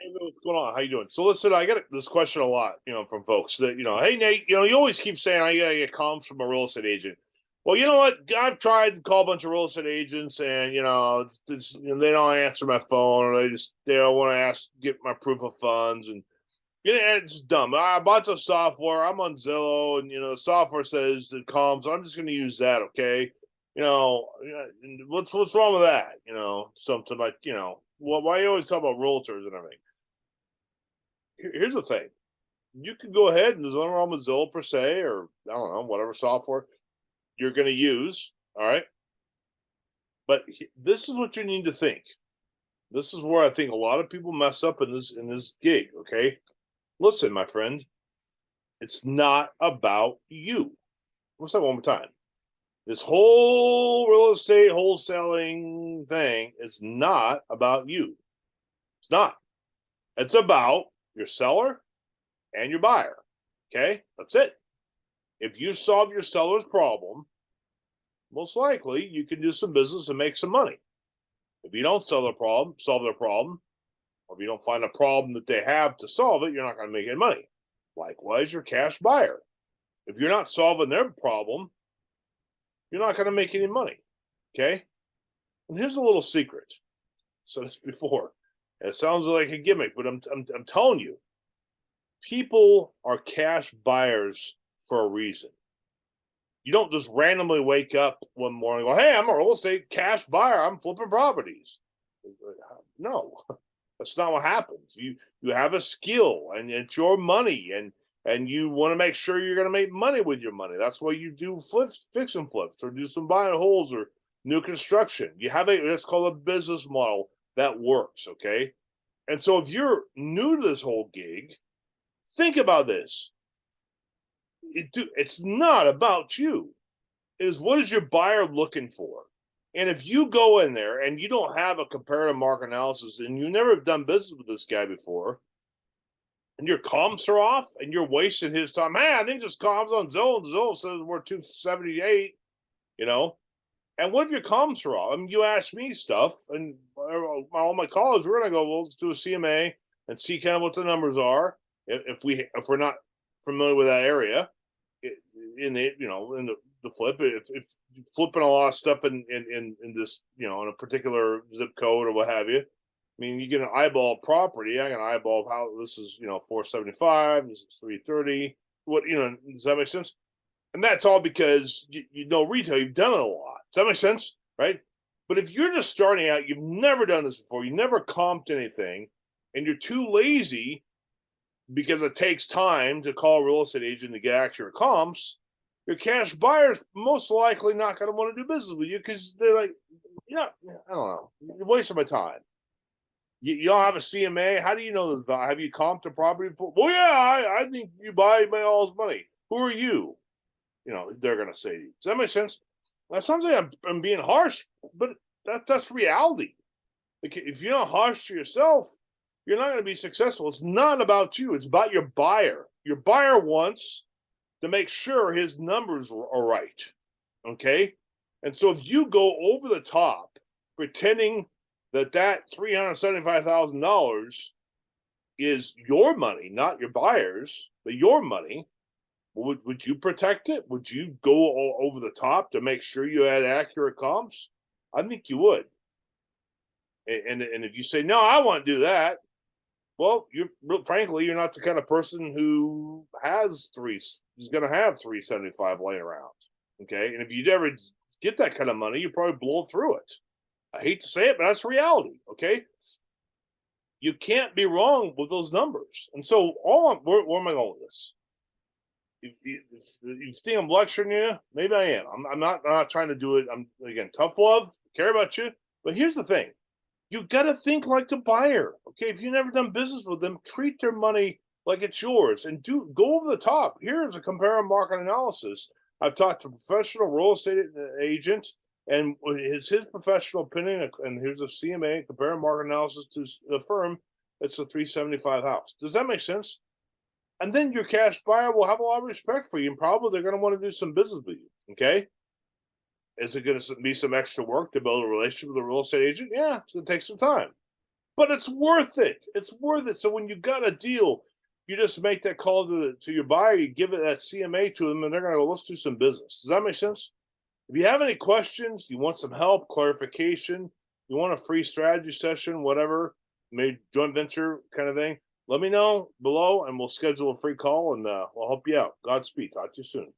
Hey, what's going on? How you doing? So listen, I get this question a lot, from folks that, hey Nate, you always keep saying I gotta get comms from a real estate agent. Well, you know what? I've tried to call a bunch of real estate agents, and they don't answer my phone, or they don't want to get my proof of funds, and it's dumb. I bought the software. I'm on Zillow, and the software says it comms. So I'm just going to use that, okay? What's wrong with that? Something like why you always talk about realtors and everything? Here's the thing: you can go ahead and there's nothing wrong with Zillow per se, or I don't know, whatever software you're going to use. All right, but this is what you need to think. This is where I think a lot of people mess up in this gig. Okay, listen, my friend, it's not about you. Let's say one more time. This whole real estate wholesaling thing is not about you. It's not. It's about your seller and your buyer. Okay, that's it. If you solve your seller's problem, most likely you can do some business and make some money. If you don't solve their problem, or if you don't find a problem that they have to solve it, you're not going to make any money. Likewise, your cash buyer. If you're not solving their problem, you're not going to make any money. Okay? And here's a little secret. I said this before. It sounds like a gimmick, but I'm telling you, people are cash buyers for a reason. You don't just randomly wake up one morning and go, hey, I'm a real estate cash buyer. I'm flipping properties. No, that's not what happens. You have a skill and it's your money, and you want to make sure you're going to make money with your money. That's why you do fix and flips, or do some buy and holds, or new construction. You have that's called a business model that works. Okay. And so if you're new to this whole gig, think about this. It's not about you. It is, what is your buyer looking for? And if you go in there and you don't have a comparative market analysis, and you never have done business with this guy before, and your comps are off and you're wasting his time, hey, I think this comps on Zillow, Zillow says we're 278, and what if your comps are off? I mean, you ask me stuff, and all my colleagues, we're going to go, well, let's do a CMA and see kind of what the numbers are. If we're not familiar with that area, in the flip, if flipping a lot of stuff in this, in a particular zip code or what have you. I mean, you get an eyeball property. I can eyeball how this is, 475, this is 330. Does that make sense? And that's all because you know retail, you've done it a lot. Does that make sense? Right? But if you're just starting out, you've never done this before, you never comped anything, and you're too lazy because it takes time to call a real estate agent to get accurate comps, your cash buyer's most likely not going to want to do business with you because they're like, yeah, I don't know, you're wasting my time. You don't have a CMA. How do you know this? Have you comped a property before? Well, yeah, I think you buy all this money. Who are you? They're going to say to you. Does that make sense? That sounds like I'm being harsh, but that's reality. If you're not harsh to yourself, you're not going to be successful. It's not about you. It's about your buyer. Your buyer wants to make sure his numbers are right. Okay? And so if you go over the top pretending that $375,000 is your money, not your buyer's, but your money, would you protect it? Would you go all over the top to make sure you had accurate comps? I think you would. And if you say, no, I want to do that, well, frankly, you're not the kind of person who is going to have 375 laying around. Okay. And if you ever get that kind of money, you probably blow through it. I hate to say it, but that's reality. Okay. You can't be wrong with those numbers. And so where am I going with this? If you think I'm lecturing you, maybe I am. I'm not trying to do it. I'm, again, tough love, care about you. But here's the thing. You got to think like the buyer. Okay, if you've never done business with them, treat their money like it's yours, and go over the top. Here's a comparative market analysis. I've talked to a professional real estate agent, and it's his professional opinion. And here's a CMA, comparative market analysis to the firm. It's a 375 house. Does that make sense? And then your cash buyer will have a lot of respect for you, and probably they're going to want to do some business with you. Okay. Is it going to be some extra work to build a relationship with a real estate agent? Yeah, it's going to take some time. but it's worth it. It's worth it. So when you got a deal, you just make that call to your buyer, you give it that CMA to them, and they're gonna go, let's do some business. Does that make sense? If you have any questions, you want some help, clarification, you want a free strategy session, whatever, maybe joint venture kind of thing, let me know below and we'll schedule a free call and we'll help you out. Godspeed. Talk to you soon.